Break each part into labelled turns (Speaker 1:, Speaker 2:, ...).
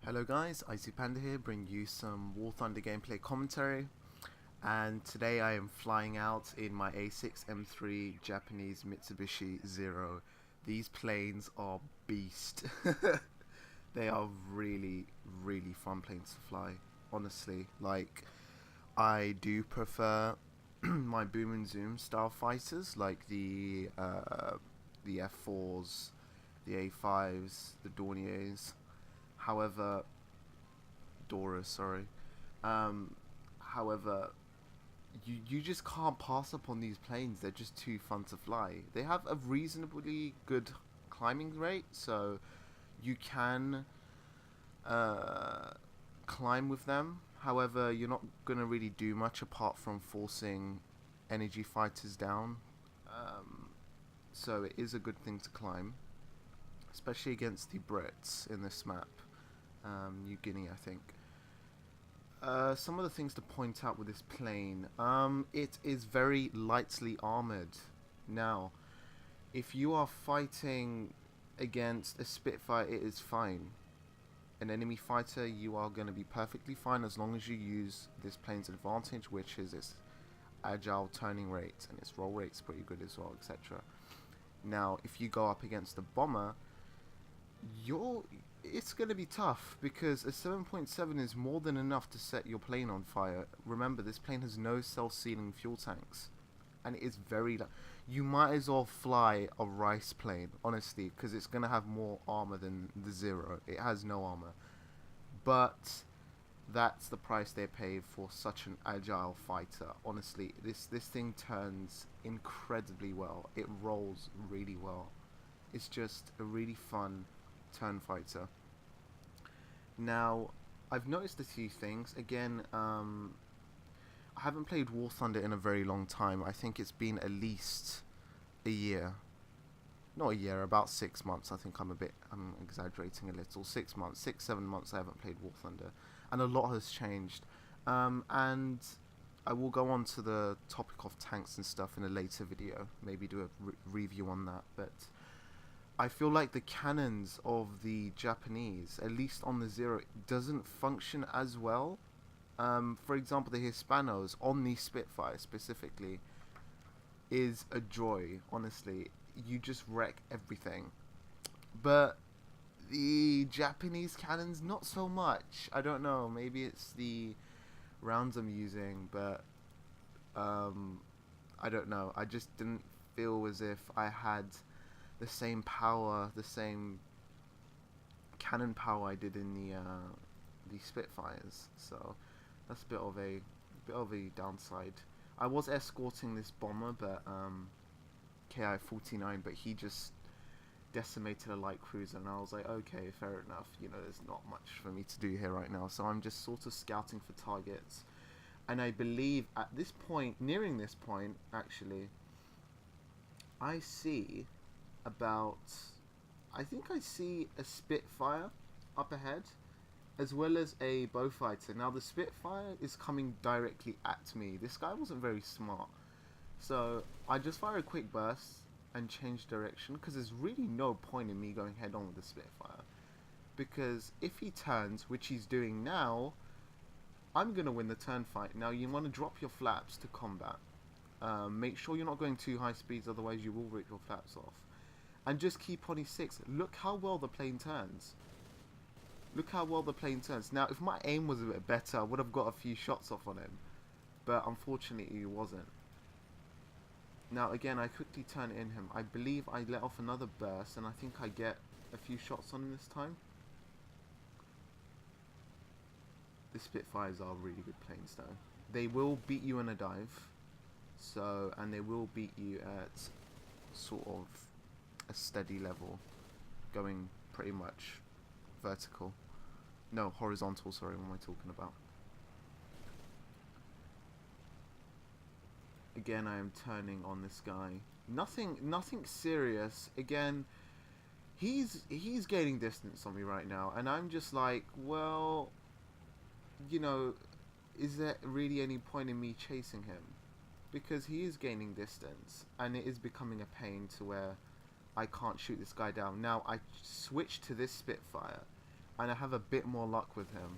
Speaker 1: Hello guys, Icy Panda here, bringing you some War Thunder gameplay commentary. And today I am flying out in my A6M3 Japanese Mitsubishi Zero. These planes are beast. They are really fun planes to fly, honestly. Like, I do prefer my boom and zoom style fighters, like the F4s, the A5s, the Dorniers. However, Dora, sorry. Um, however, you just can't pass up on these planes. They're just too fun to fly. They have a reasonably good climbing rate, so you can uh, climb with them. However, you're not gonna really do much apart from forcing energy fighters down. Um, so it is a good thing to climb, especially against the Brits in this map. New Guinea, I think. Some of the things to point out with this plane. It is very lightly armored. Now, if you are fighting against a Spitfire, it is fine. An enemy fighter, you are going to be perfectly fine as long as you use this plane's advantage, which is its agile turning rate, and its roll rate's pretty good as well, etc. Now, if you go up against a bomber, it's going to be tough because a 7.7 is more than enough to set your plane on fire. Remember, this plane has no self-sealing fuel tanks, and it is very you might as well fly a rice plane, honestly, because it's going to have more armor than the Zero. It has no armor, but that's the price they pay for such an agile fighter. Honestly, this thing turns incredibly well. It rolls really well. It's just a really fun turn fighter. Now, I've noticed a few things. Again, I haven't played War Thunder in a very long time. I think it's been at least a year. Not a year, about 6 months. I think I'm exaggerating a little. 6 months, 6, 7 months I haven't played War Thunder. And a lot has changed. And I will go on to the topic of tanks and stuff in a later video. Maybe do a review on that. But I feel like the cannons of the Japanese, at least on the Zero, doesn't function as well. For example, the Hispanos on the Spitfire specifically is a joy, honestly. You just wreck everything. But the Japanese cannons, not so much. I don't know, maybe it's the rounds I'm using, but I don't know. I just didn't feel as if I had the same power, the same cannon power I did in the Spitfires. So that's a bit of a downside. I was escorting this bomber, but KI-49, but he just decimated a light cruiser, and I was like, okay, fair enough. You know, there's not much for me to do here right now, so I'm just sort of scouting for targets. And I believe at this point, nearing this point, actually, I see I think I see a Spitfire up ahead, as well as a Beaufighter. Now the Spitfire is coming directly at me. This guy wasn't very smart, so I just fire a quick burst and change direction, because there's really no point in me going head on with the Spitfire, because if he turns, which he's doing now, I'm gonna win the turn fight. Now you want to drop your flaps to combat. Make sure you're not going too high speeds, otherwise you will rip your flaps off. And just keep on E6. Look how well the plane turns. Look how well the plane turns. Now, if my aim was a bit better, I would have got a few shots off on him. But unfortunately, it wasn't. Now, again, I quickly turn in him. I believe I let off another burst, and I think I get a few shots on him this time. The Spitfires are really good planes, though. They will beat you in a dive. So, and they will beat you at sort of a steady level, going pretty much vertical. No, horizontal, sorry, what am I talking about? Again, I am turning on this guy. Nothing serious. Again, he's gaining distance on me right now, and I'm just like, well, you know, is there really any point in me chasing him? Because he is gaining distance, and it is becoming a pain to where I can't shoot this guy down. Now, I switched to this Spitfire, and I have a bit more luck with him.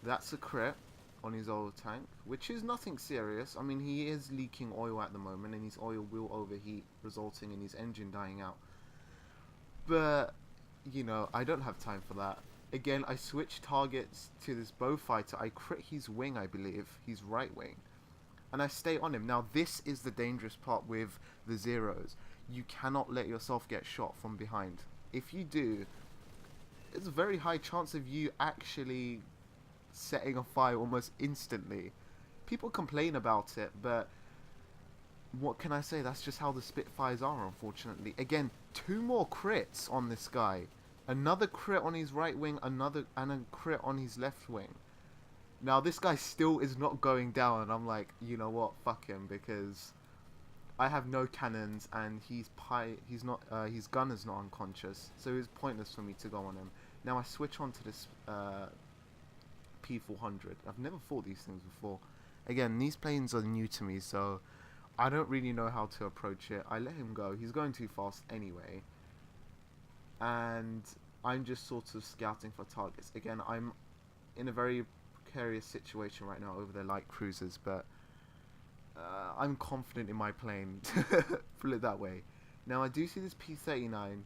Speaker 1: That's a crit on his oil tank, which is nothing serious. I mean, he is leaking oil at the moment, and his oil will overheat, resulting in his engine dying out. But, you know, I don't have time for that. Again, I switch targets to this bow fighter. I crit his wing, I believe, his right wing, and I stay on him. Now, this is the dangerous part with the zeros. You cannot let yourself get shot from behind. If you do, there's a very high chance of you actually setting a fire almost instantly. People complain about it, but what can I say? That's just how the Spitfires are, unfortunately. Again, 2 more crits on this guy. Another crit on his right wing, and a crit on his left wing. Now, this guy still is not going down. I'm like, you know what? Fuck him, because I have no cannons, and his gun is not unconscious, so it's pointless for me to go on him. Now I switch on to this P400. I've never fought these things before. Again, these planes are new to me, so I don't really know how to approach it. I let him go. He's going too fast anyway, and I'm just sort of scouting for targets. Again, I'm in a very precarious situation right now over the light cruisers, but I'm confident in my plane, put it that way. Now I do see this P39,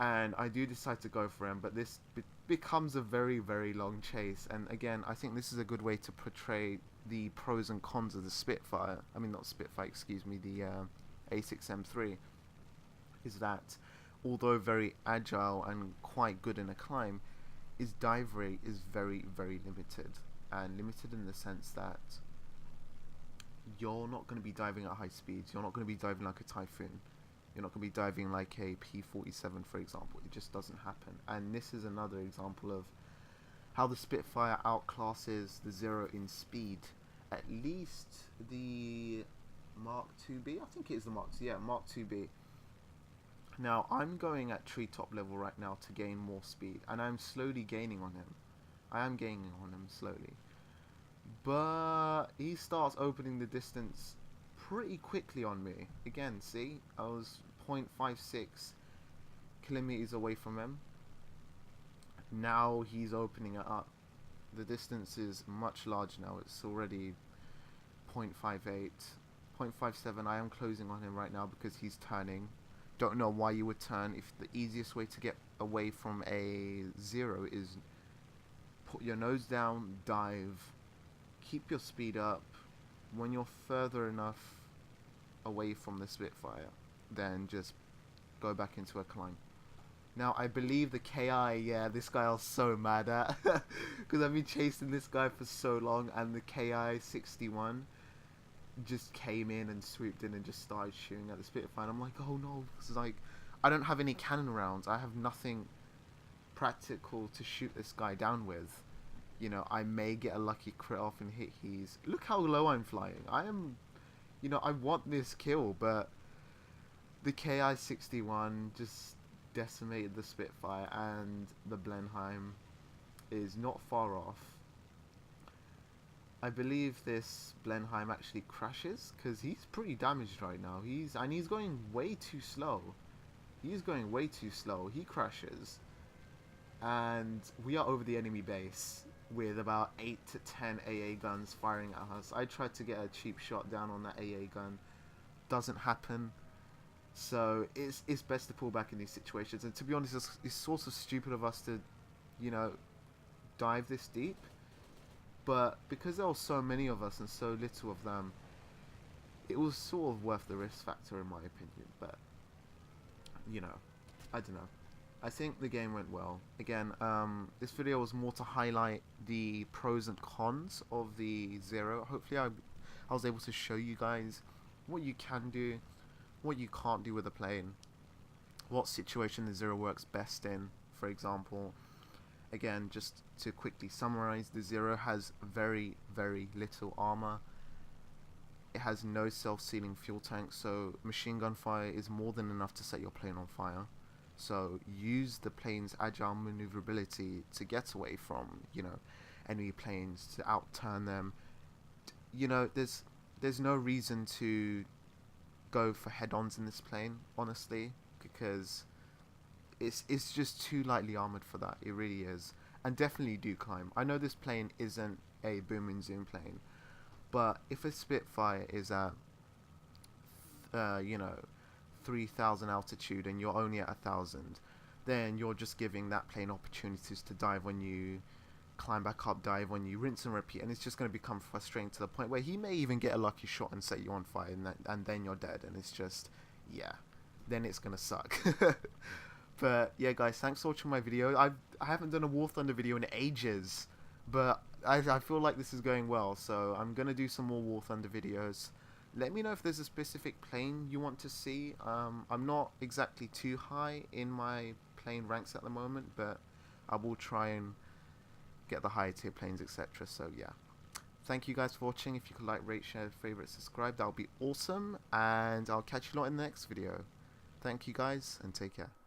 Speaker 1: and I do decide to go for him, but this becomes a very, very long chase. And again, I think this is a good way to portray the pros and cons of the Spitfire. I mean, not Spitfire, excuse me, the A6M3. Is that although very agile and quite good in a climb, his dive rate is very, very limited. And limited in the sense that you're not going to be diving at high speeds. You're not going to be diving like a Typhoon. You're not going to be diving like a P47, for example. It just doesn't happen. And this is another example of how the Spitfire outclasses the Zero in speed. At least the Mark 2B. I think it is the Mark 2. Yeah, Mark 2B. Now, I'm going at treetop level right now to gain more speed. And I'm slowly gaining on him. I am gaining on him slowly. But he starts opening the distance pretty quickly on me. Again, see, I was 0.56 kilometers away from him. Now he's opening it up. The distance is much larger now. It's already 0.58, 0.57. I am closing on him right now because he's turning. Don't know why you would turn if the easiest way to get away from a zero is put your nose down, dive, keep your speed up. When you're further enough away from the Spitfire, then just go back into a climb. Now, I believe the KI, yeah, this guy I was so mad at, because I've been chasing this guy for so long, and the KI 61 just came in and swooped in and just started shooting at the Spitfire. And I'm like, oh no, because like, I don't have any cannon rounds. I have nothing practical to shoot this guy down with. You know, I may get a lucky crit off and hit his... Look how low I'm flying. I am... You know, I want this kill, but the KI-61 just decimated the Spitfire, and the Blenheim is not far off. I believe this Blenheim actually crashes, because he's pretty damaged right now. He's going way too slow. He's going way too slow. He crashes. And we are over the enemy base with about 8 to 10 AA guns firing at us. I tried to get a cheap shot down on that AA gun. Doesn't happen. So it's best to pull back in these situations. And to be honest, it's sort of stupid of us to, you know, dive this deep. But because there were so many of us and so little of them, it was sort of worth the risk factor in my opinion. But, you know, I don't know. I think the game went well. Again, this video was more to highlight the pros and cons of the Zero. Hopefully I was able to show you guys what you can do, what you can't do with a plane, what situation the Zero works best in, for example. Again, just to quickly summarize, the Zero has very, very little armor. It has no self-sealing fuel tank, so machine gun fire is more than enough to set your plane on fire. So use the plane's agile maneuverability to get away from, you know, enemy planes, to outturn them. You know, there's no reason to go for head-ons in this plane, honestly, because it's just too lightly armored for that. It really is, and definitely do climb. I know this plane isn't a boom and zoom plane, but if a Spitfire is at you know 3,000 altitude and you're only at 1,000, then you're just giving that plane opportunities to dive when you climb back up, dive when you, rinse and repeat, and it's just going to become frustrating to the point where he may even get a lucky shot and set you on fire, and then you're dead, and it's just, yeah, then it's going to suck. But yeah, guys, thanks for watching my video. I haven't done a War Thunder video in ages, but I feel like this is going well, so I'm going to do some more War Thunder videos. Let me know if there's a specific plane you want to see. I'm not exactly too high in my plane ranks at the moment, but I will try and get the higher tier planes, etc. So yeah, thank you guys for watching. If you could like, rate, share, favorite, subscribe, that would be awesome, and I'll catch you lot in the next video. Thank you guys, and take care.